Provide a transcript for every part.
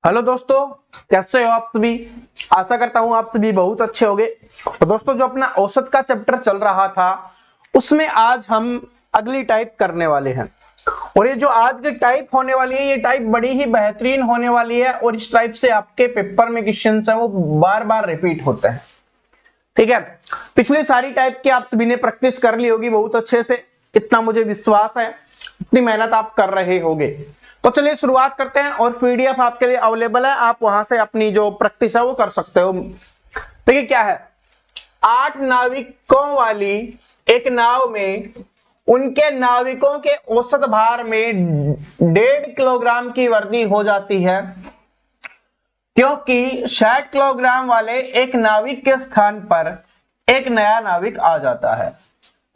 Hello दोस्तों, कैसे हो आप सभी। आशा करता हूं आप सभी बहुत अच्छे होंगे। तो दोस्तों, जो अपना औसत का चैप्टर चल रहा था उसमें आज हम अगली टाइप करने वाले हैं। और ये जो आज की टाइप होने वाली है, ये टाइप बड़ी ही बेहतरीन होने वाली है और इस टाइप से आपके पेपर में क्वेश्चन है वो बार बार रिपीट होते हैं। ठीक है, पिछली सारी टाइप की आप सभी ने प्रैक्टिस कर ली होगी बहुत अच्छे से, इतना मुझे विश्वास है। इतनी मेहनत आप कर रहे होंगे। तो चलिए शुरुआत करते हैं और पीडीएफ आपके लिए अवेलेबल है, आप वहां से अपनी जो प्रैक्टिस है वो कर सकते हो। देखिए क्या है, 8 नाविकों वाली एक नाव में उनके नाविकों के औसत भार में 1.5 किलोग्राम की वृद्धि हो जाती है, क्योंकि 60 किलोग्राम वाले एक नाविक के स्थान पर एक नया नाविक आ जाता है।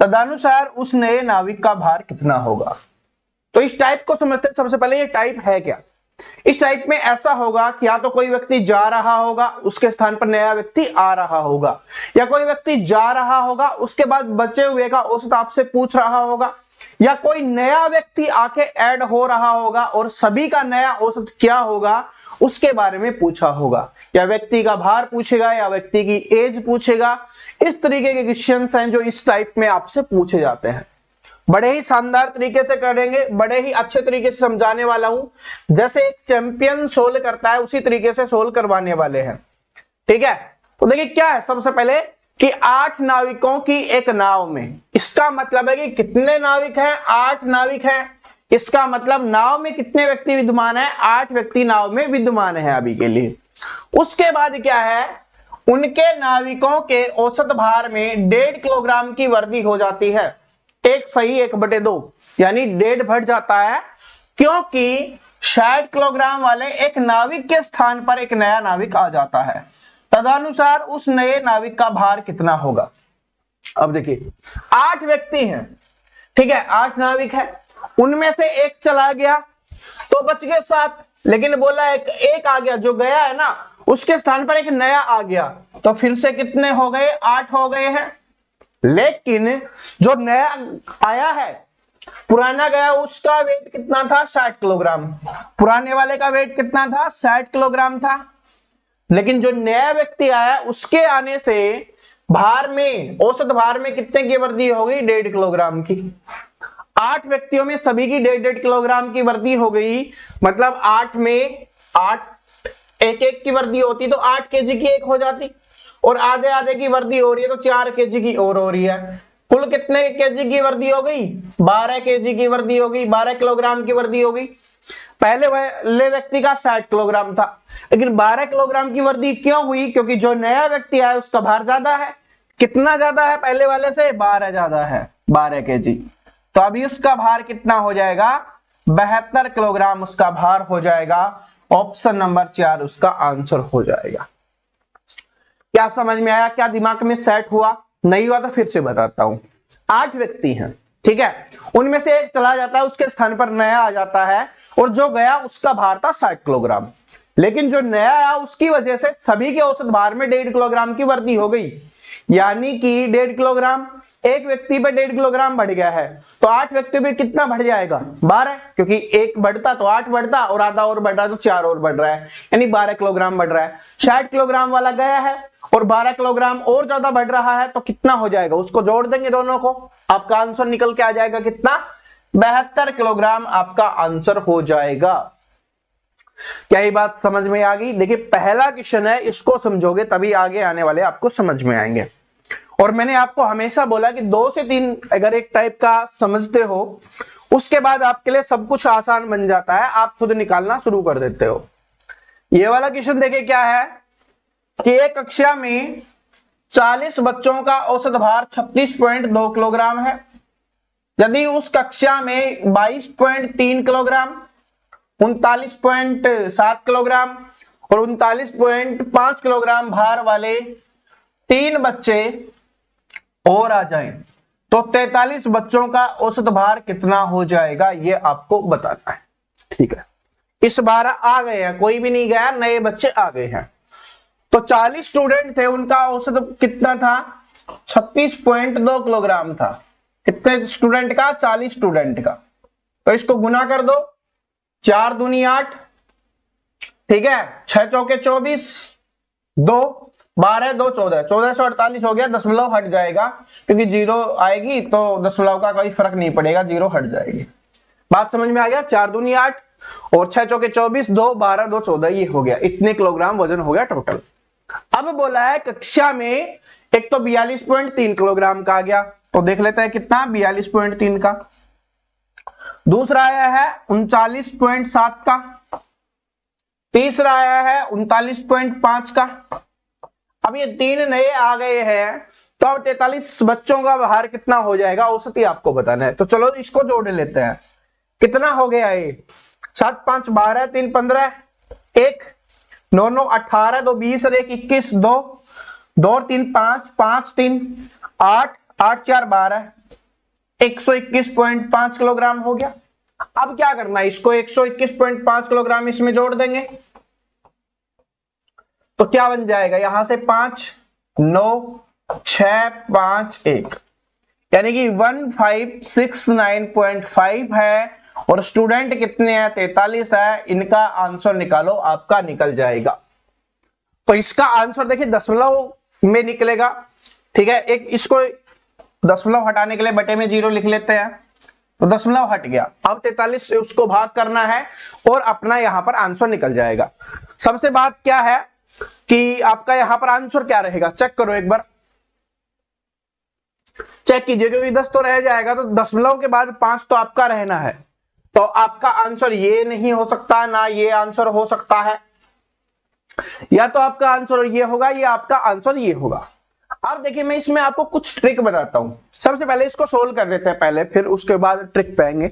तदनुसार उस नए नाविक का भार कितना होगा। तो इस टाइप को समझते हैं। सबसे पहले ये टाइप है क्या। इस टाइप में ऐसा होगा कि या तो कोई व्यक्ति जा रहा होगा, उसके स्थान पर नया व्यक्ति आ रहा होगा, या कोई व्यक्ति जा रहा होगा उसके बाद बचे हुए का औसत आपसे पूछ रहा होगा, या कोई नया व्यक्ति आके ऐड हो रहा होगा और सभी का नया औसत क्या होगा उसके बारे में पूछा होगा, या व्यक्ति का भार पूछेगा या व्यक्ति की एज पूछेगा। इस तरीके के क्वेश्चंस हैं जो इस टाइप में आपसे पूछे जाते हैं। बड़े ही शानदार तरीके से करेंगे, बड़े ही अच्छे तरीके से समझाने वाला हूं। जैसे एक चैंपियन सोल्व करता है उसी तरीके से सोल्व करवाने वाले हैं। ठीक है, तो देखिए क्या है, सबसे पहले कि 8 नाविकों की एक नाव में, इसका मतलब है कि कितने नाविक हैं, 8 नाविक हैं। इसका मतलब नाव में कितने व्यक्ति विद्यमान है, 8 व्यक्ति नाव में विद्यमान है अभी के लिए। उसके बाद क्या है, उनके नाविकों के औसत भार में 1.5 किलोग्राम की वृद्धि हो जाती है। 1 सही 1/2 यानी 1.5 बढ़ जाता है, क्योंकि 60 किलोग्राम वाले एक नाविक के स्थान पर एक नया नाविक आ जाता है। तदनुसार उस नए नाविक का भार कितना होगा। अब देखिए 8 व्यक्ति हैं, ठीक है, 8 नाविक है, उनमें से एक चला गया तो बच गए 7, लेकिन बोला एक आ गया, जो गया है ना उसके स्थान पर एक नया आ गया, तो फिर से कितने हो गए, 8 हो गए हैं। लेकिन जो नया आया है, पुराना गया उसका वेट कितना था, 60 किलोग्राम। पुराने वाले का वेट कितना था, 60 किलोग्राम था। लेकिन जो नया व्यक्ति आया उसके आने से भार में, औसत भार में कितने की वृद्धि हो गई, 1.5 किलोग्राम की। 8 व्यक्तियों में सभी की 1.5 किलोग्राम की वृद्धि हो गई। मतलब 8 में 8 एक की वृद्धि होती तो 8 केजी की एक हो जाती, और आधे आधे की वृद्धि हो रही है तो 4 केजी की और हो रही है। कुल कितने केजी की वृद्धि हो गई, 12 केजी की वृद्धि हो गई, 12 किलोग्राम की वृद्धि हो गई। पहले वाले व्यक्ति का 60 किलोग्राम था, लेकिन 12 किलोग्राम की वृद्धि क्यों हुई, क्योंकि जो नया व्यक्ति आया उसका भार ज्यादा है। कितना ज्यादा है पहले वाले से, 12 ज्यादा है, 12 केजी। तो अभी उसका भार कितना हो जाएगा, 72 किलोग्राम उसका भार हो जाएगा। ऑप्शन नंबर 4 उसका आंसर हो जाएगा। क्या समझ में आया, क्या दिमाग में सेट हुआ, नहीं हुआ तो फिर से बताता हूं। 8 व्यक्ति हैं, ठीक है, उनमें से एक चला जाता है, उसके स्थान पर नया आ जाता है, और जो गया उसका भार था 60 किलोग्राम। लेकिन जो नया आया उसकी वजह से सभी के औसत भार में 1.5 किलोग्राम की वृद्धि हो गई, यानी कि 1.5 किलोग्राम, एक व्यक्ति पे 1.5 किलोग्राम बढ़ गया है, तो 8 व्यक्ति पे कितना बढ़ जाएगा, 12, क्योंकि एक बढ़ता तो 8 बढ़ता, और आधा और बढ़ रहा है तो 4 और बढ़ रहा है, यानी 12 किलोग्राम बढ़ रहा है। 60 किलोग्राम वाला गया है और 12 किलोग्राम और ज्यादा बढ़ रहा है, तो कितना हो जाएगा, उसको जोड़ देंगे दोनों को, आपका आंसर निकल के आ जाएगा कितना, 72 किलोग्राम आपका आंसर हो जाएगा। क्या ये बात समझ में आ गई। देखिए पहला क्वेश्चन है, इसको समझोगे तभी आगे आने वाले आपको समझ में आएंगे। और मैंने आपको हमेशा बोला कि 2 से 3 अगर एक टाइप का समझते हो उसके बाद आपके लिए सब कुछ आसान बन जाता है, आप खुद निकालना शुरू कर देते हो। ये वाला क्वेश्चन देखिए क्या है कि एक कक्षा में 40 बच्चों का औसत भार 36.2 किलोग्राम है। यदि उस कक्षा में 22.3 किलोग्राम, 39.7 किलोग्राम और 39.5 किलोग्राम भार वाले 3 बच्चे और आ जाएं, तो 43 बच्चों का औसत भार कितना हो जाएगा, ये आपको बताना है। ठीक है, इस बार आ गए हैं, कोई भी नहीं गया, नए बच्चे आ गए हैं। तो 40 स्टूडेंट थे, उनका औसत कितना था, 36.2 किलोग्राम था। कितने स्टूडेंट का, 40 स्टूडेंट का। तो इसको गुना कर दो, 4 दूनी 8, ठीक है, 6 चौके 24, 2 12 2 14, 14 से 48 हो गया, दशमलव हट जाएगा क्योंकि जीरो आएगी तो दशमलव का कोई फर्क नहीं पड़ेगा, जीरो हट जाएगी। बात समझ में आ गया? 4 दूनी 8 और 6 चौके 24, 2 12 2 14, ये हो गया, इतने किलोग्राम वजन हो गया टोटल। अब बोला है कक्षा में एक तो 42.3 किलोग्राम का आ गया, तो देख लेते हैं कितना 42.3 का। दूसरा आया है 39.7 का, तीसरा आया है 39.5 का। अब ये तीन नए आ गए हैं, तो अब 43 बच्चों का भार कितना हो जाएगा औसत ही आपको बताना है। तो चलो इसको जोड़ लेते हैं, कितना हो गया ये 7 5 12 3 15, 1 9 9 18, 2 20 और 1 21, 2 2 3 5 5 3 8 8 4 12, 121.5 किलोग्राम हो गया। अब क्या करना है, इसको 121.5 किलोग्राम इसमें जोड़ देंगे, तो क्या बन जाएगा, यहां से 5 9 6 5 1, यानी कि 1569.5 है, और स्टूडेंट कितने हैं 43 है। इनका आंसर निकालो, आपका निकल जाएगा। तो इसका आंसर देखिए दशमलव में निकलेगा, ठीक है। एक इसको दशमलव हटाने के लिए बटे में 0 लिख लेते हैं, तो दशमलव हट गया। अब 43 से उसको भाग करना है और अपना यहां पर आंसर निकल जाएगा। सबसे बात क्या है कि आपका यहां पर आंसर क्या रहेगा, चेक करो एक बार, चेक कीजिए, क्योंकि 10 तो रह जाएगा, तो दशमलव के बाद 5 तो आपका रहना है। तो आपका आंसर ये नहीं हो सकता, ना ये आंसर हो सकता है, या तो आपका आंसर ये होगा, या आपका आंसर ये होगा। अब देखिए मैं इसमें आपको कुछ ट्रिक बताता हूं। सबसे पहले इसको सोल्व कर देते हैं पहले, फिर उसके बाद ट्रिक पाएंगे।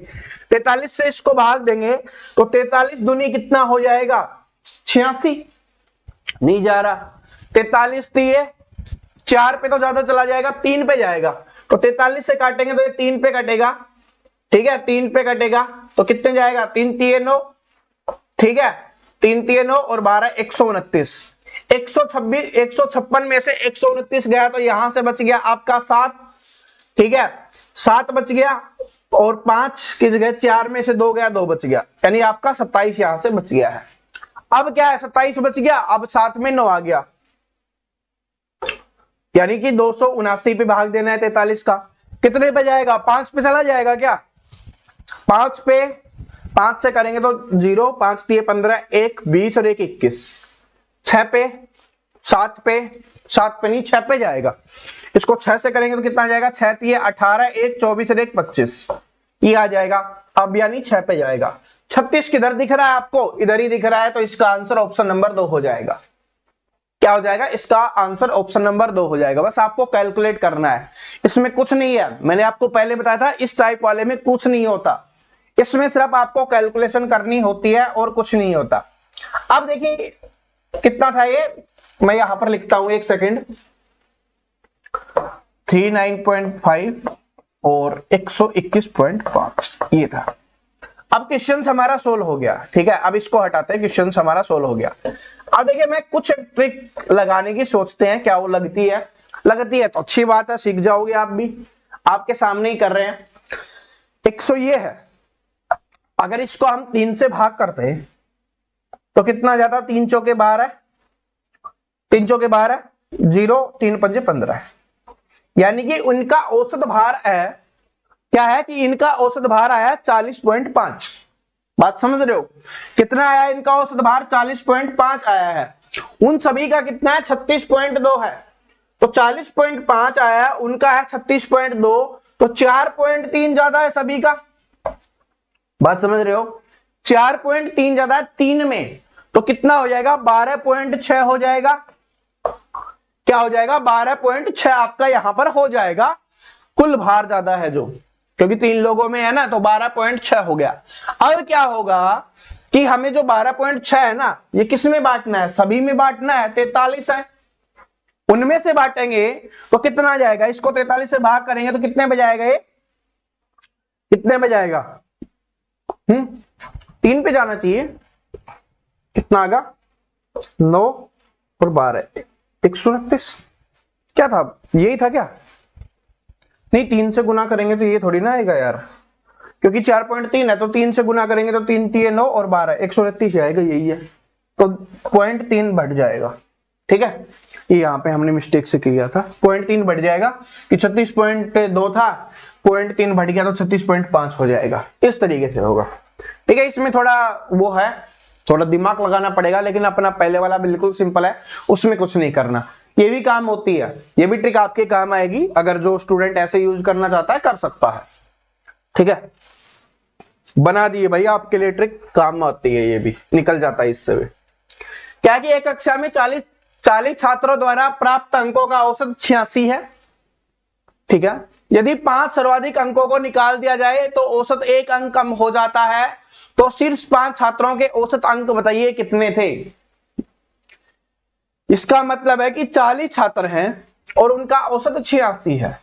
43 से इसको भाग देंगे तो 43 दूनी कितना हो जाएगा 86, नहीं जा रहा। 43 दिए 4 पे तो ज्यादा चला जाएगा, 3 पे जाएगा, तो 43 से काटेंगे तो ये 3 पे कटेगा, ठीक है, 3 पे कटेगा तो कितने जाएगा, 3 3 9, ठीक है, 3 3 9 और 12 129, 126 156 में से 129 गया, तो यहां से बच गया आपका 7, ठीक है, 7 बच गया, और 5 की जगह 4 में से 2 गया, 2 बच गया, यानी आपका 27 यहां से बच गया है। अब क्या है, 27 बच गया, अब साथ में 9 आ गया, यानी कि 279 पे भाग देना है 43 का, कितने पे जाएगा, 5 पे चला जाएगा क्या, 5 पे, 5 से करेंगे तो 0, 5 दिए 15, 1 20 और 1 21, 6 पे, 7 पे, 7 पे नहीं 6 पे जाएगा। इसको 6 से करेंगे तो कितना जाएगा, 6 दिए 18, 1 24 और 1 25, ये आ जाएगा। अब यानी 6 पे जाएगा। 36 किधर दिख रहा है आपको, इधर ही दिख रहा है, तो इसका आंसर ऑप्शन नंबर 2 हो जाएगा। क्या हो जाएगा, इसका आंसर ऑप्शन नंबर 2 हो जाएगा। बस आपको कैलकुलेट करना है, इसमें कुछ नहीं है। मैंने आपको पहले बताया था इस टाइप वाले में कुछ नहीं होता, इसमें सिर्फ आपको कैलकुलेशन करनी होती है और कुछ नहीं होता। अब देखिए कितना था ये, मैं यहां पर लिखता हूं, एक सेकेंड, 39.5 और 121.5 ये था। अब क्वेश्चन हमारा सोल्व हो गया, ठीक है। अब इसको हटाते हैं, क्वेश्चन हमारा सोल्व हो गया। अब देखिए मैं कुछ ट्रिक लगाने की सोचते हैं, क्या वो लगती है, लगती है तो अच्छी बात है, सीख जाओगे आप भी, आपके सामने ही कर रहे हैं। 100 ये है, अगर इसको हम 3 से भाग करते हैं तो कितना जाता, 3 चौके 12, 3 चौके 12, 0 3 पंजे 15, यानी कि उनका औसत भार है, क्या है कि इनका औसत भार आया 40.5। बात समझ रहे हो, कितना आया इनका औसत भार, 40.5 आया है। उन सभी का कितना है, 36.2 है, तो 40.5 आया, उनका है 36.2, तो 4.3 ज्यादा है सभी का। बात समझ रहे हो, 4.3 ज्यादा है 3 में, तो कितना हो जाएगा, 12.6 हो जाएगा। क्या हो जाएगा, 12.6 आपका यहां पर हो जाएगा। कुल भार ज्यादा है जो, क्योंकि 3 लोगों में है ना, तो 12.6 हो गया। अब क्या होगा कि हमें जो 12.6 है ना, ये किस में बांटना है, सभी में बांटना है, 43 है, उनमें से बांटेंगे तो कितना आ जाएगा, इसको 43 से भाग करेंगे तो कितने बजाएगा, ये कितने बजाएगा, 3 पे जाना चाहिए, कितना आगा, 9 और 12 129, क्या था, यही था क्या, नहीं 3 से गुना करेंगे तो ये थोड़ी ना आएगा यार, क्योंकि 4.3 है, तो 3 से गुना करेंगे तो 3 3 9 और 12 129 आएगा, यही है। तो 0.3 बढ़ जाएगा। ठीक है, ये यहाँ पे हमने मिस्टेक से किया था, 0.3 बढ़ जाएगा कि 36.2 था, 0.3 बढ़ गया तो 36.5 हो जाएगा। इस तरीके से होगा। ठीक है, इसमें थोड़ा वो है, थोड़ा दिमाग लगाना पड़ेगा, लेकिन अपना पहले वाला बिल्कुल सिंपल है, उसमें कुछ नहीं करना। ये भी काम होती है, ये भी ट्रिक आपके काम आएगी, अगर जो स्टूडेंट ऐसे यूज करना चाहता है कर सकता है। ठीक है, बना दिए भाई आपके लिए ट्रिक, काम आती है, ये भी निकल जाता है इससे भी। क्या कि एक कक्षा में 40 छात्रों द्वारा प्राप्त अंकों का औसत 86 है। ठीक है, यदि 5 सर्वाधिक अंकों को निकाल दिया जाए तो औसत 1 अंक कम हो जाता है। तो शीर्ष 5 छात्रों के औसत अंक बताइए कितने थे। इसका मतलब है कि 40 छात्र हैं और उनका औसत 86 है।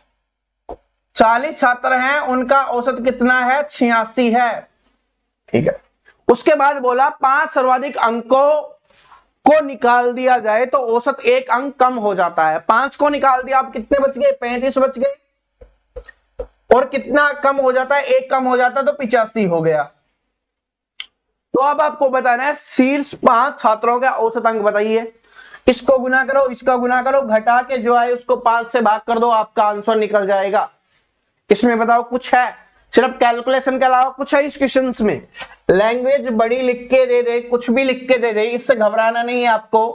40 छात्र हैं, उनका औसत कितना है, 86 है। ठीक है, उसके बाद बोला 5 सर्वाधिक अंकों को निकाल दिया जाए तो औसत 1 अंक कम हो जाता है। 5 को निकाल दिया, आप कितने बच गए, 35 बच गए, और कितना कम हो जाता है, 1 कम हो जाता है तो 85 हो गया। तो अब आपको बताना है शीर्ष 5 छात्रों का औसत अंक बताइए। इसको गुना करो, इसका गुना करो, घटा के जो आए उसको 5 से भाग कर दो, आपका आंसर निकल जाएगा। इसमें बताओ कुछ है, सिर्फ कैलकुलेशन के अलावा कुछ है इस क्वेश्चन में। लैंग्वेज बड़ी लिख के दे दे, कुछ भी लिख के दे दे, इससे घबराना नहीं है आपको,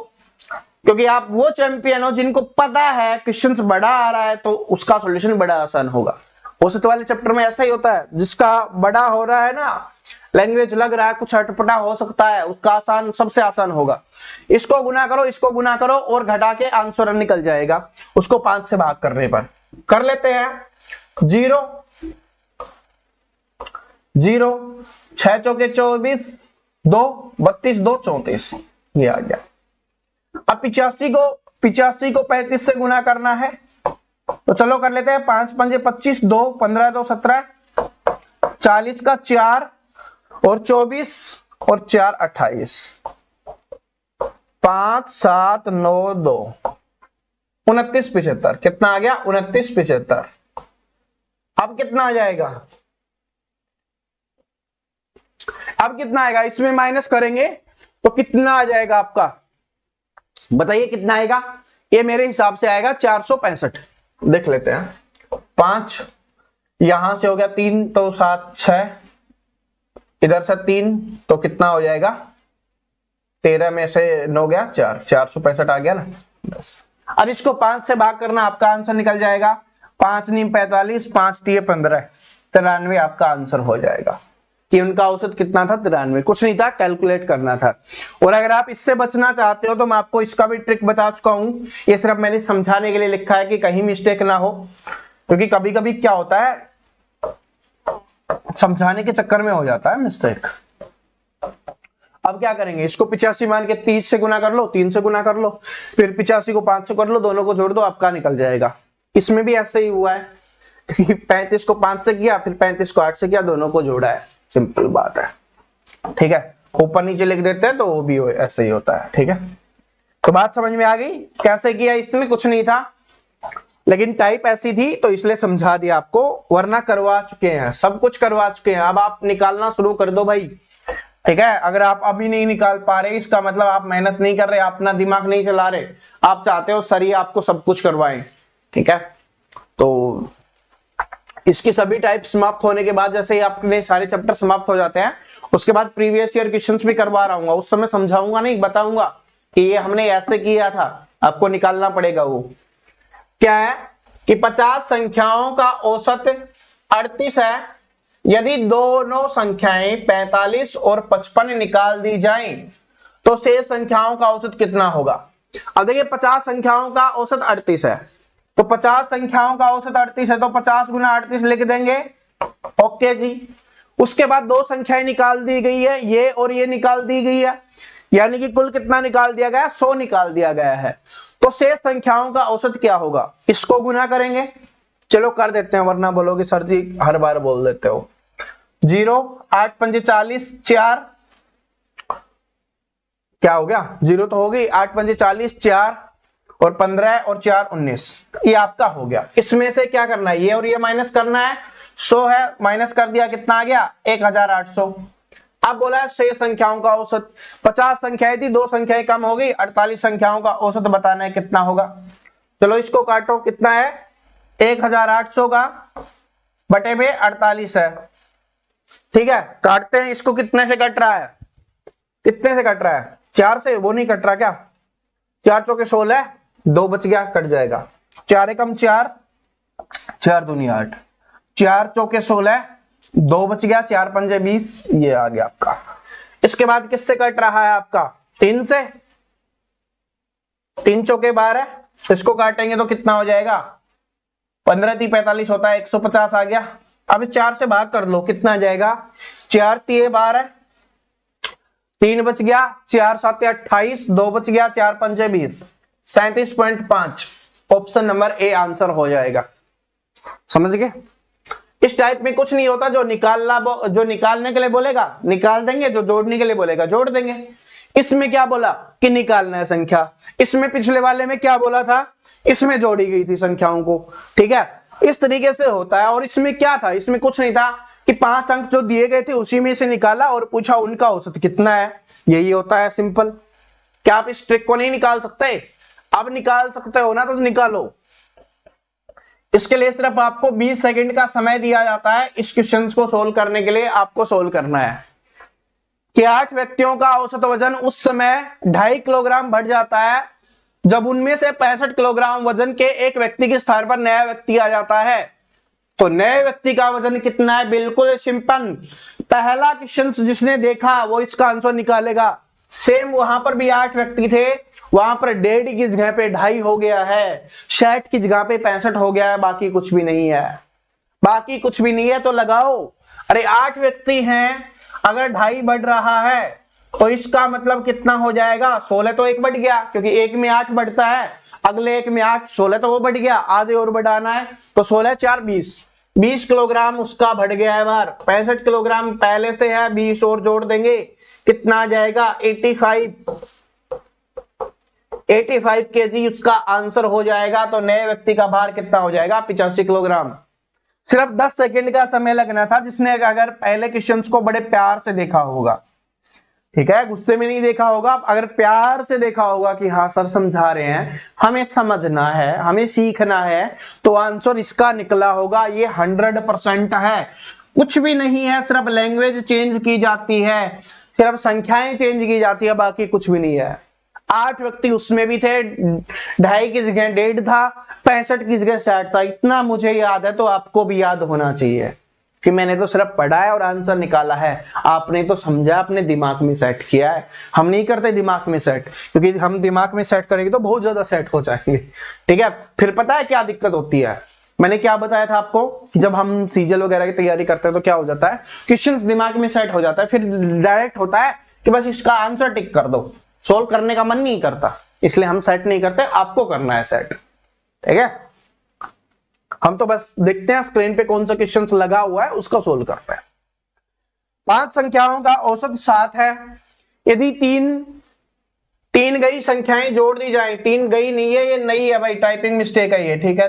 क्योंकि आप वो चैंपियन हो जिनको पता है क्वेश्चन बड़ा आ रहा है तो उसका सॉल्यूशन बड़ा आसान होगा। औसत वाले चैप्टर में ऐसा ही होता है, जिसका बड़ा हो रहा है ना, लैंग्वेज लग रहा है कुछ अटपटा हो सकता है, उसका आसान सबसे आसान होगा। इसको गुना करो, इसको गुना करो और घटा के आंसर निकल जाएगा, उसको 5 से भाग करने पर। कर लेते हैं। 0 0 6 चौके 24, 2 32, 2 34, ये आ गया। अब 85 को 35 से गुना करना है, तो चलो कर लेते हैं। 5 पंजे 25, 2 15, 2 17, 40 का 4 और 24 और 4 28, 5 7 9 2, 29 75। कितना आ गया, 29 75। अब कितना आ जाएगा, अब कितना आएगा, इसमें माइनस करेंगे तो कितना आ जाएगा आपका, बताइए कितना आएगा। ये मेरे हिसाब से आएगा 465। देख लेते हैं। 5 यहां से हो गया, 3 तो 7 6, इधर से 3 तो कितना हो जाएगा, 13 में से 9 गया 4, 465 आ गया ना, बस। अब इसको 5 से भाग करना, आपका आंसर निकल जाएगा। 5 नीम 45, 5 3 15, 93 आपका आंसर हो जाएगा। कि उनका औसत कितना था, 93। कुछ नहीं था, कैलकुलेट करना था। और अगर आप इससे बचना चाहते हो तो मैं आपको इसका भी ट्रिक बता चुका हूं, ये सिर्फ मैंने समझाने के लिए लिखा है कि कहीं मिस्टेक ना हो, क्योंकि कभी कभी क्या होता है, समझाने के चक्कर में हो जाता है मिस्टेक। अब क्या करेंगे, इसको 85 मान के 30 से गुना कर लो, 3 से गुना कर लो, फिर 85 को 5 से कर लो, दोनों को जोड़ दो, आपका निकल जाएगा। इसमें भी ऐसे ही हुआ है, 35 को 5 से किया, फिर 35 को 8 से किया, दोनों को जोड़ा है, सिंपल बात है। ठीक है, ऊपर नीचे लिख देते हैं तो वो भी ऐसे ही होता है। ठीक है, तो बात समझ में आ गई कैसे किया, इसमें कुछ नहीं था, लेकिन टाइप ऐसी थी तो इसलिए समझा दिया आपको, वरना करवा चुके हैं, सब कुछ करवा चुके हैं। अब आप निकालना शुरू कर दो भाई। ठीक है, अगर आप अभी नहीं निकाल पा रहे, इसका मतलब आप मेहनत नहीं कर रहे, आप अपना दिमाग नहीं चला रहे, आप चाहते हो सर ये आपको सब कुछ करवाएं। ठीक है, तो इसकी सभी टाइप समाप्त होने के बाद, जैसे ही आपके सारे चैप्टर समाप्त हो जाते हैं, उसके बाद प्रीवियस ईयर क्वेश्चंस भी करवा रहा हूँ, उस समय समझाऊंगा नहीं, बताऊंगा कि ये हमने ऐसे किया था, आपको निकालना पड़ेगा। वो क्या है कि 50 संख्याओं का औसत 38 है, यदि दोनों संख्याएं 45 और 55 निकाल दी जाएं तो शेष संख्याओं का औसत कितना होगा। अब देखिए 50 संख्याओं का औसत 38 है, तो 50 संख्याओं का औसत 38 है, तो 50 गुना 38 लिख देंगे। ओके जी, उसके बाद दो संख्याएं निकाल दी गई है, ये और ये निकाल दी गई है, यानी कि कुल कितना निकाल दिया गया, 100 निकाल दिया गया है। तो शेष संख्याओं का औसत क्या होगा, इसको गुना करेंगे। चलो कर देते हैं, वरना बोलोगे सर जी हर बार बोल देते हो। 0 8 पंजे 40, 4 क्या हो गया, 0 तो हो गई, 8 पंजे 40, 4 और 15 और 4 19, ये आपका हो गया। इसमें से क्या करना है, ये और ये माइनस करना है। 100 है, माइनस कर दिया, कितना आ गया 1800। अब बोला है 6 संख्याओं का औसत, 50 संख्याएं थी, 2 संख्याएं कम हो गई, 48 संख्याओं का औसत बताना है कितना होगा। चलो इसको काटो, कितना है 1800 का बटे में 48 है। ठीक है, काटते हैं इसको। कितने से कट रहा है, कितने से कट रहा है, 4 से। वो नहीं कट रहा क्या, 4 चौके 16, 2 बच गया, कट जाएगा। 4 एकम 4, 4 दूनी 8, 4 चौके 16, 2 बच गया, 4 पंजे 20, ये आ गया आपका। इसके बाद किससे कट रहा है आपका, 3 से, 3 चौके 12, इसको काटेंगे तो कितना हो जाएगा, 15 × 45 होता है, 150 आ गया। अब इस 4 से भाग कर लो, कितना आ जाएगा, 4 × 12, 3 बच गया, 4 × 7 = 28, 2 बच गया, 4 पंजे 20, 37.5। ऑप्शन नंबर ए आंसर हो जाएगा। समझ गए। इस टाइप में कुछ नहीं होता, जो निकालने के लिए बोलेगा निकाल देंगे, जो जोड़ने के लिए बोलेगा जोड़ देंगे। इसमें क्या बोला कि निकालना है संख्या, इसमें पिछले वाले में क्या बोला था, इसमें जोड़ी गई थी संख्याओं को। ठीक है, इस तरीके से होता है। और इसमें क्या था, इसमें कुछ नहीं था कि 5 अंक जो दिए गए थे उसी में से निकाला और पूछा उनका औसत कितना है, यही होता है, सिंपल। क्या आप इस ट्रिक को नहीं निकाल सकते, अब निकाल सकते हो ना, तो निकालो। इसके लिए सिर्फ आपको 20 सेकंड का समय दिया जाता है। इस क्वेश्चन को सोल्व करने के लिए आपको सोल्व करना है कि 8 व्यक्तियों का औसत वजन उस समय 2.5 किलोग्राम बढ़ जाता है जब उनमें से 65 किलोग्राम वजन के एक व्यक्ति के स्थान पर नया व्यक्ति आ जाता है। तो नए व्यक्ति का वजन कितना है, बिल्कुल सिंपल। पहला क्वेश्चन जिसने देखा वो इसका आंसर निकालेगा। सेम वहां पर भी 8 व्यक्ति थे, वहां पर 1.5 की जगह पे 2.5 हो गया है, 60 की जगह पे 65 हो गया है, बाकी कुछ भी नहीं है, बाकी कुछ भी नहीं है। तो लगाओ, अरे 8 व्यक्ति हैं, अगर 2.5 बढ़ रहा है तो इसका मतलब कितना हो जाएगा, 16 तो 1 बढ़ गया, क्योंकि 1 में 8 बढ़ता है, अगले 1 में 8, 16 तो वो बढ़ गया, आधे और बढ़ाना है, तो 16 4 20, 20 किलोग्राम उसका बढ़ गया है बार। 65 किलोग्राम पहले से है, 20 और जोड़ देंगे, कितना आ जाएगा 85 केजी उसका आंसर हो जाएगा। तो नए व्यक्ति का भार कितना हो जाएगा, 85 किलोग्राम। सिर्फ 10 सेकंड का समय लगना था, जिसने अगर पहले क्वेश्चंस को बड़े प्यार से देखा होगा, ठीक है, गुस्से में नहीं देखा होगा, अगर प्यार से देखा होगा कि हाँ सर समझा रहे हैं, हमें समझना है, हमें सीखना है, तो आंसर इसका निकला होगा। ये 100% है, कुछ भी नहीं है, सिर्फ लैंग्वेज चेंज की जाती है, सिर्फ संख्याएं चेंज की जाती है, बाकी कुछ भी नहीं है। 8 व्यक्ति उसमें भी थे, 2.5 की जगह 1.5 था, 65 की जगह 60 था। इतना मुझे याद है, तो आपको भी याद होना चाहिए कि मैंने तो सिर्फ पढ़ा है और आंसर निकाला है, आपने तो समझा, अपने दिमाग में सेट किया है। हम नहीं करते दिमाग में सेट, क्योंकि हम दिमाग में सेट करेंगे तो बहुत ज्यादा सेट हो जाएंगे। ठीक है, फिर पता है क्या दिक्कत होती है, मैंने क्या बताया था आपको कि जब हम सीजल वगैरह की तैयारी करते हैं तो क्या हो जाता है, क्वेश्चन दिमाग में सेट हो जाता है, फिर डायरेक्ट होता है कि बस इसका आंसर टिक कर दो, सोल्व करने का मन नहीं करता, इसलिए हम सेट नहीं करते, आपको करना है सेट। ठीक है, हम तो बस देखते हैं स्क्रीन पे कौन सा क्वेश्चन लगा हुआ है, उसका सोल्व करते हैं। 5 संख्याओं का औसत 7 है। यदि तीन गई संख्याएं जोड़ दी जाएं, 3 गई नहीं है, ये नई है भाई, टाइपिंग मिस्टेक है ये, ठीक है,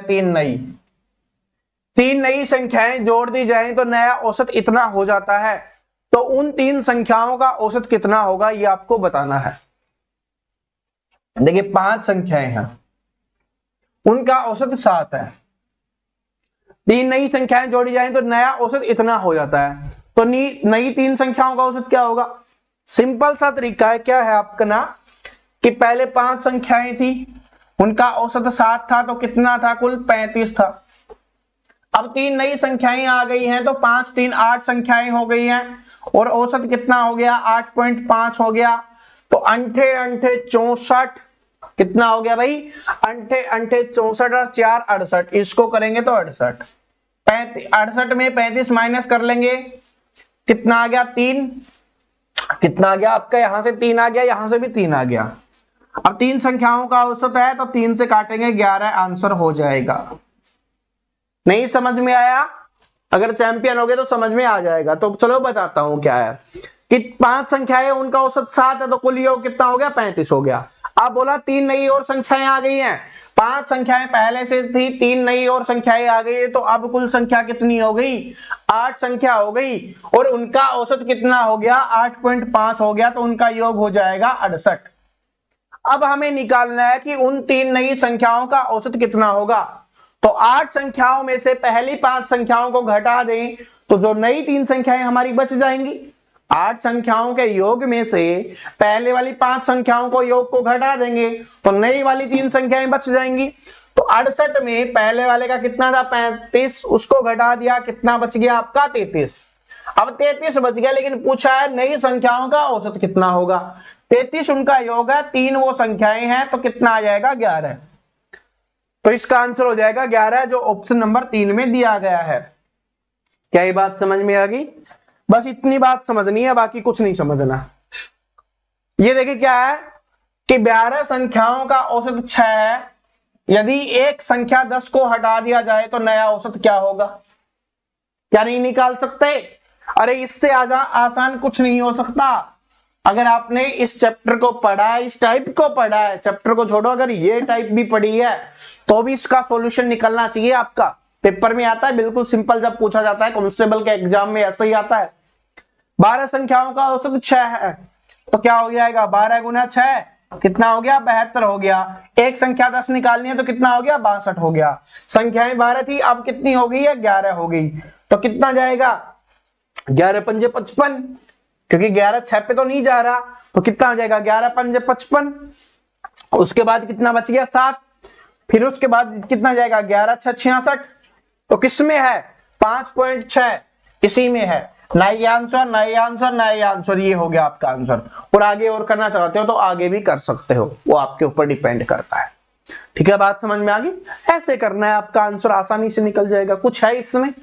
3 नई संख्याएं जोड़ दी जाएं तो नया औसत इतना हो जाता है। तो उन 3 संख्याओं का औसत कितना होगा, ये आपको बताना है। देखिए 5 संख्याएं हैं, उनका औसत 7 है, 3 नई संख्याएं जोड़ी जाएं तो नया औसत इतना हो जाता है। तो नई 3 संख्याओं का औसत क्या होगा, सिंपल सा तरीका है, क्या है आपका ना, कि पहले 5 संख्याएं थी, उनका औसत 7 था, तो कितना था, कुल 35 था। अब 3 नई संख्याएं आ गई हैं, तो 5 3 8 संख्याएं हो गई हैं, और औसत कितना हो गया, 8.5 हो गया। तो अंठे 64, कितना हो गया भाई, अंठे 64 और 4 68, इसको करेंगे तो 68, 68 में 35 माइनस कर लेंगे, कितना आ गया 3, कितना आ गया आपका, यहां से 3 आ गया, यहां से भी 3 आ गया। अब 3 संख्याओं का औसत है, तो 3 से काटेंगे 11, आंसर हो जाएगा। नहीं समझ में आया, अगर चैंपियन हो गए तो समझ में आ जाएगा। तो चलो बताता हूं क्या है, कि 5 संख्याएं उनका औसत 7 है, तो कुल योग कितना हो गया, 35 हो गया। अब बोला 3 नई और संख्याएं आ गई हैं, 5 संख्याएं पहले से थी, 3 नई और संख्याएं आ गई है, तो अब कुल संख्या कितनी हो गई? 8 संख्या हो गई, और उनका औसत कितना हो गया? 8.5 हो गया, तो उनका योग हो जाएगा 68। अब हमें निकालना है कि उन 3 नई संख्याओं का औसत कितना होगा। तो 8 संख्याओं में से पहली 5 संख्याओं को घटा दें तो जो नई 3 संख्याएं हमारी बच जाएंगी। 8 संख्याओं के योग में से पहले वाली 5 संख्याओं को योग को घटा देंगे तो नई वाली 3 संख्याएं बच जाएंगी। तो 68 में पहले वाले का कितना था? 35, उसको घटा दिया, कितना बच गया आपका? 33। अब 33 बच गया, लेकिन पूछा है नई संख्याओं का औसत कितना होगा। 33 उनका योग है, 3 वो संख्याएं हैं, तो कितना आ जाएगा? 11। तो इसका आंसर हो जाएगा 11, जो ऑप्शन नंबर 3 में दिया गया है। क्या ये बात समझ में आ गई? बस इतनी बात समझनी है, बाकी कुछ नहीं समझना। ये देखिए क्या है कि 12 संख्याओं का औसत 6 है। यदि एक संख्या 10 को हटा दिया जाए तो नया औसत क्या होगा? क्या नहीं निकाल सकते? अरे इससे आसान कुछ नहीं हो सकता। अगर आपने इस चैप्टर को पढ़ा है, इस टाइप को पढ़ा है, चैप्टर को छोड़ो, अगर ये टाइप भी पढ़ी है तो भी इसका सॉल्यूशन निकलना चाहिए आपका। पेपर में आता है, बिल्कुल सिंपल जब पूछा जाता है, कांस्टेबल के एग्जाम में ऐसा ही आता है। 12 संख्याओं का औसत 6 है, तो क्या हो जाएगा? 12 गुना 6 कितना हो गया? 72 हो गया। एक संख्या 10 निकालनी है तो कितना हो गया? 62 हो गया। संख्याएं 12 थी, अब कितनी हो गई है? 11 हो गई। तो कितना जाएगा? 11 पंजे 55, क्योंकि 11 6 पे तो नहीं जा रहा, तो कितना हो जाएगा? 11 पंजे 55। उसके बाद कितना बच गया? 7। फिर उसके बाद कितना जाएगा? 11 6 66। तो किसमें है? 5.6 इसी में है। नई आंसर, नई आंसर, नई आंसर, ये हो गया आपका आंसर। और आगे और करना चाहते हो तो आगे भी कर सकते हो, वो आपके ऊपर डिपेंड करता है। ठीक है, बात समझ में आ गई? ऐसे करना है, आपका आंसर आसानी से निकल जाएगा। कुछ है इसमें?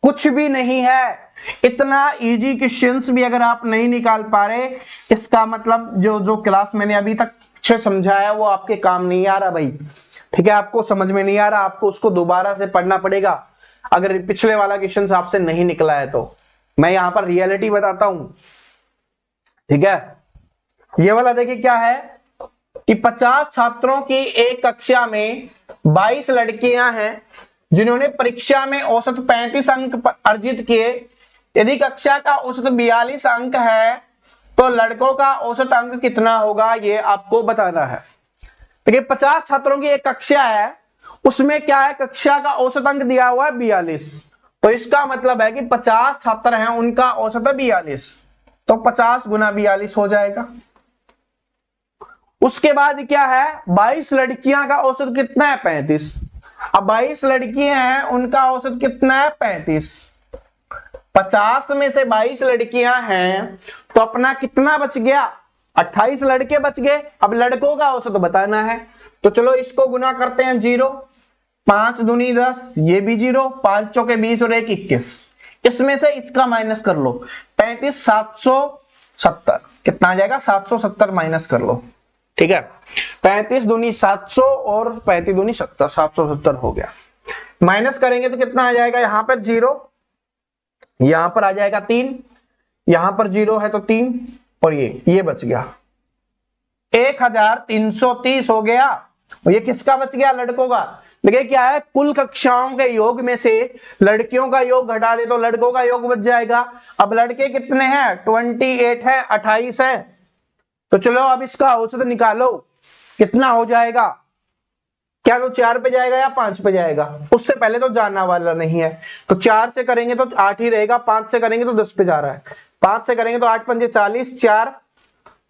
कुछ भी नहीं है। इतना इजी क्वेश्चंस भी अगर आप नहीं निकाल पा रहे, इसका मतलब जो क्लास मैंने अभी तक अच्छे समझाया वो आपके काम नहीं आ रहा भाई। ठीक है, आपको समझ में नहीं आ रहा, आपको उसको दोबारा से पढ़ना पड़ेगा अगर पिछले वाला क्वेश्चन आपसे नहीं निकला है तो। मैं यहां पर रियलिटी बताता हूं। ठीक है, ये वाला देखिए क्या है कि 50 छात्रों की एक कक्षा में 22 लड़कियां हैं जिन्होंने परीक्षा में औसत 35 अंक अर्जित किए। यदि कक्षा का औसत 42 अंक है तो लड़कों का औसत अंक कितना होगा, ये आपको बताना है। देखिए 50 छात्रों की एक कक्षा है, उसमें क्या है? कक्षा का औसत अंक दिया हुआ है 42, तो इसका मतलब है कि 50 छात्र हैं, उनका औसत है 42, तो 50 गुना 42 हो जाएगा। उसके बाद क्या है? 22 लड़कियां का औसत कितना है? 35। अब 22 लड़कियां हैं, उनका औसत कितना है? 35। 50 में से 22 लड़कियां हैं तो अपना कितना बच गया? 28 लड़के बच गए। अब लड़कों का औसत बताना है, तो चलो इसको गुना करते हैं 0, 5 दूनी 10, ये भी 0, 5 चौके 20 और 1 21। इसमें से इसका माइनस कर लो, 35 770, कितना आ जाएगा? 770 माइनस कर लो। ठीक है, 35 दूनी 700 और 35 दूनी 70, 770 हो गया। माइनस करेंगे तो कितना आ जाएगा? यहां पर 0, यहां पर आ जाएगा 3, यहां पर 0 है तो 3, और ये बच गया 1330 हो गया। और ये किसका बच गया? लड़कों का। देखिए क्या है, कुल कक्षाओं के योग में से लड़कियों का योग घटा दे तो लड़कों का योग बच जाएगा। अब लड़के कितने हैं? 28 है, 28 है, तो चलो अब इसका औसत निकालो, कितना हो जाएगा? क्या तो 4 पे जाएगा या 5 पे जाएगा? उससे पहले तो जाना वाला नहीं है, तो 4 से करेंगे तो 8 ही रहेगा, 5 से करेंगे तो 10 पे जा रहा है, 5 से करेंगे तो 8 पंजे 40, 4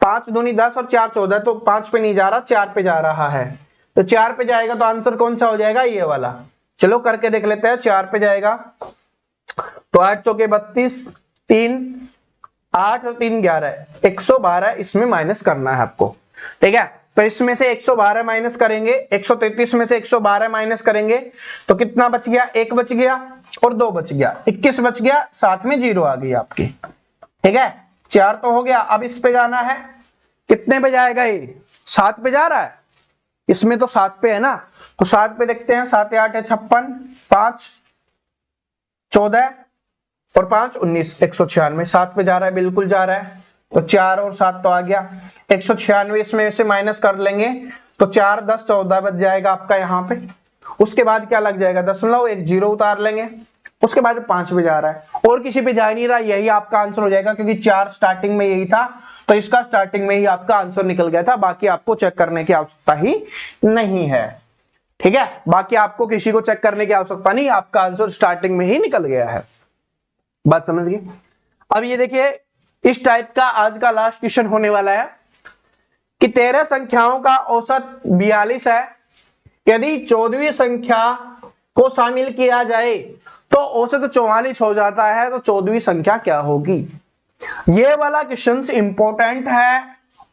5 दूनी 10 और 4 14, तो 5 पे नहीं जा रहा, 4 पे जा रहा है, तो 4 पे जाएगा तो आंसर कौन सा हो जाएगा? ये वाला। चलो करके देख लेते हैं। 4 पे जाएगा तो 8 चौके 32, 3 8 और 3 11, 112 इसमें माइनस करना है आपको। ठीक है, तो इसमें से 112 माइनस करेंगे, 133 में से 112 माइनस करेंगे तो कितना बच गया? 1 बच गया और 2 बच गया, 21 बच गया, साथ में 0 आ गई आपकी। ठीक है, 4 तो हो गया। अब इस पे जाना है, कितने पे जाएगा? ये 7 पे जा रहा है, इसमें तो 7 पे है ना, तो 7 पे देखते हैं। 7 8 है 56, 5 14 और 5 19, 196, 7 पे जा रहा है, बिल्कुल जा रहा है। तो 4 और 7 तो आ गया, 196 इसमें से माइनस कर लेंगे तो 4 10 14 बच जाएगा आपका यहाँ पे। उसके बाद क्या लग जाएगा, दशमलव, एक जीरो उतार लेंगे, उसके बाद 5 पे जा रहा है और किसी पे जा ही नहीं रहा, यही आपका आंसर हो जाएगा क्योंकि 4 स्टार्टिंग में यही था, तो इसका स्टार्टिंग में ही आपका आंसर निकल गया था, बाकी आपको चेक करने की आवश्यकता ही नहीं है। ठीक है, बाकी आपको किसी को चेक करने की आवश्यकता नहीं, आपका आंसर स्टार्टिंग में ही निकल गया है। बात समझ गए। अब ये देखिए, इस टाइप का आज का लास्ट क्वेश्चन होने वाला है कि 13 संख्याओं का औसत 42 है, यदि 14वीं संख्या को शामिल किया जाए तो औसत 44 हो जाता है, तो 14वीं संख्या क्या होगी। ये वाला क्वेश्चन इंपॉर्टेंट है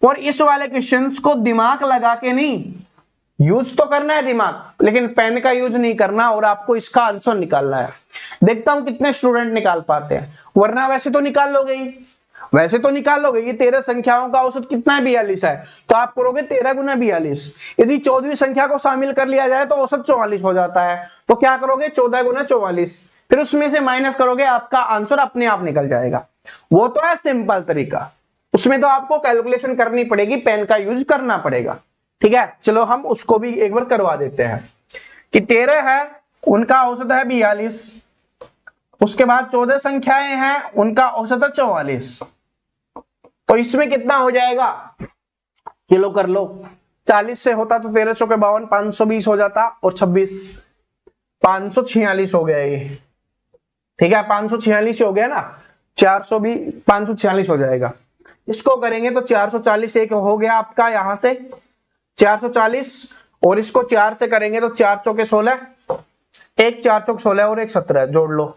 और इस वाले क्वेश्चन को दिमाग लगा के नहीं, यूज तो करना है दिमाग, लेकिन पेन का यूज नहीं करना और आपको इसका आंसर निकालना है। देखता हूं कितने स्टूडेंट निकाल पाते हैं, वरना वैसे तो निकाल लोगे ही, वैसे तो निकाल लोगे। ये 13 संख्याओं का औसत कितना है, 42 है, तो आप करोगे 13 गुना 42। यदि 14वीं संख्या को शामिल कर लिया जाए तो औसत 44 हो जाता है, तो क्या करोगे 14 गुना 44, फिर उसमें से माइनस करोगे, आपका आंसर अपने आप निकल जाएगा। वो तो है सिंपल तरीका, उसमें तो आपको कैलकुलेशन करनी पड़ेगी, पेन का यूज करना पड़ेगा। ठीक है, चलो हम उसको भी एक बार करवा देते हैं कि 13 है, उनका औसत है 42, उसके बाद 14 संख्याएं हैं, उनका औसत है 44, तो इसमें कितना हो जाएगा, चलो कर लो। 40 से होता तो 13 चौके 52, 520 हो जाता, और 26 546 हो गया ये। ठीक है, 546 हो गया ना, 420 546 हो जाएगा। इसको करेंगे तो 440 एक हो गया आपका, यहां से 440, और इसको 4 से करेंगे तो 4 चौके 16, एक 4 चौक 16 और एक 17, जोड़ लो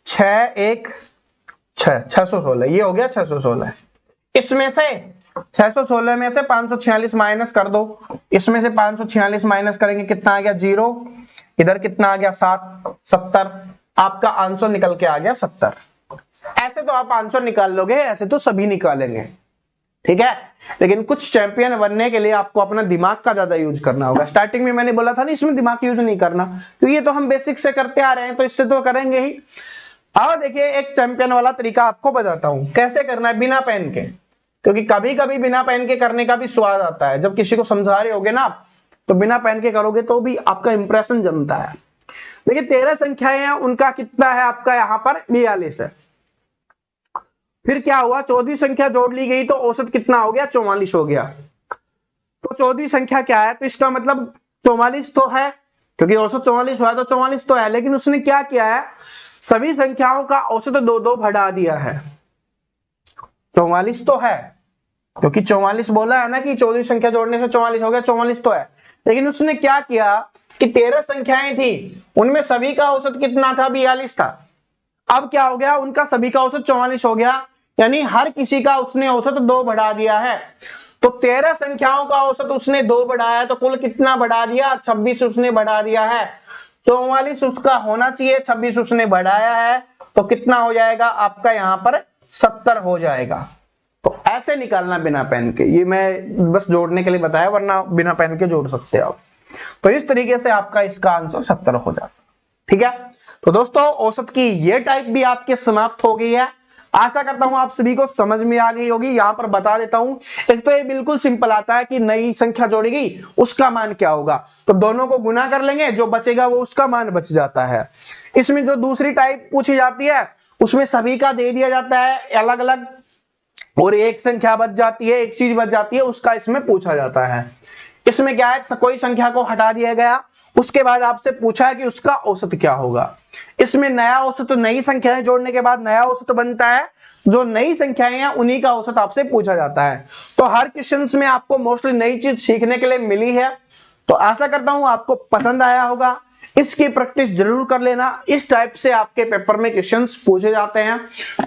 6 1 6, 616, ये हो गया 616। इसमें से 616 में से 546 माइनस कर दो, इसमें से 546 माइनस करेंगे कितना आ गया 0, इधर कितना आ गया 7 70, आपका आंसर निकल के आ गया 70। ऐसे तो आप आंसर निकाल लोगे, ऐसे तो सभी निकालेंगे। ठीक है, लेकिन कुछ चैंपियन बनने के लिए आपको अपना दिमाग का ज्यादा यूज करना होगा। स्टार्टिंग में मैंने बोला था ना, इसमें दिमाग यूज नहीं करना, क्योंकि ये तो हम बेसिक से करते आ रहे हैं, तो इससे तो करेंगे ही। अब देखिए, एक चैंपियन वाला तरीका आपको बताता हूं कैसे करना है बिना पेन के, क्योंकि कभी कभी बिना पेन के करने का भी स्वाद आता है। जब किसी को समझा रहे होगे ना, तो बिना पेन के करोगे तो भी आपका इंप्रेशन जमता है। देखिए 13 संख्याएं हैं, उनका कितना है आपका यहाँ पर 42 है। फिर क्या हुआ, 14वीं संख्या जोड़ ली गई तो औसत कितना हो गया 44 हो गया। तो 14वीं संख्या क्या है, तो इसका मतलब 44 तो है, क्योंकि औसत 44 हुआ तो 44 तो है। लेकिन उसने क्या किया है, सभी संख्याओं का औसत 2-2 बढ़ा दिया है। 44 तो है, क्योंकि 44 बोला है ना कि 14वीं संख्या जोड़ने से 44 हो गया, 44 तो है। लेकिन उसने क्या किया कि 13 संख्याएं थी, उनमें सभी का औसत कितना था 42 था। अब क्या हो गया, उनका सभी का औसत 44 हो गया, यानी हर किसी का उसने औसत 2 बढ़ा दिया है। तो 13 संख्याओं का औसत उसने 2 बढ़ाया, तो कुल कितना बढ़ा दिया 26 उसने बढ़ा दिया है। 44 उसका होना चाहिए, 26 उसने बढ़ाया है, तो कितना हो जाएगा आपका यहाँ पर 70 हो जाएगा। तो ऐसे निकालना बिना पेन के, ये मैं बस जोड़ने के लिए बताया, वरना बिना पेन के जोड़ सकते हो आप। तो इस तरीके से आपका इसका आंसर 70 हो जाता। ठीक है, तो दोस्तों औसत की ये टाइप भी आपके समाप्त हो गई है। आशा करता हूं आप सभी को समझ में आ गई होगी। यहां पर बता देता हूं, एक तो ये बिल्कुल सिंपल आता है कि नई संख्या जोड़ेगी उसका मान क्या होगा, तो दोनों को गुना कर लेंगे, जो बचेगा वो उसका मान बच जाता है। इसमें जो दूसरी टाइप पूछी जाती है, उसमें सभी का दे दिया जाता है अलग अलग, और एक संख्या बच जाती है, एक चीज बच जाती है, उसका इसमें पूछा जाता है। इसमें क्या है, कोई संख्या को हटा दिया गया, उसके बाद आपसे पूछा है कि उसका औसत क्या होगा। इसमें नया औसत, नई संख्याएं जोड़ने के बाद नया औसत बनता है, जो नई संख्याएं हैं उन्हीं का औसत आपसे पूछा जाता है। तो हर क्वेश्चन में आपको मोस्टली नई चीज सीखने के लिए मिली है। तो आशा करता हूं आपको पसंद आया होगा। इसकी प्रैक्टिस जरूर कर लेना, इस टाइप से आपके पेपर में क्वेश्चंस पूछे जाते हैं।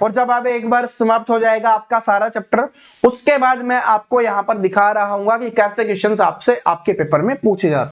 और जब आप एक बार समाप्त हो जाएगा आपका सारा चैप्टर, उसके बाद मैं आपको यहां पर दिखा रहा हूं कि कैसे क्वेश्चंस आपसे आपके पेपर में पूछे जाते हैं।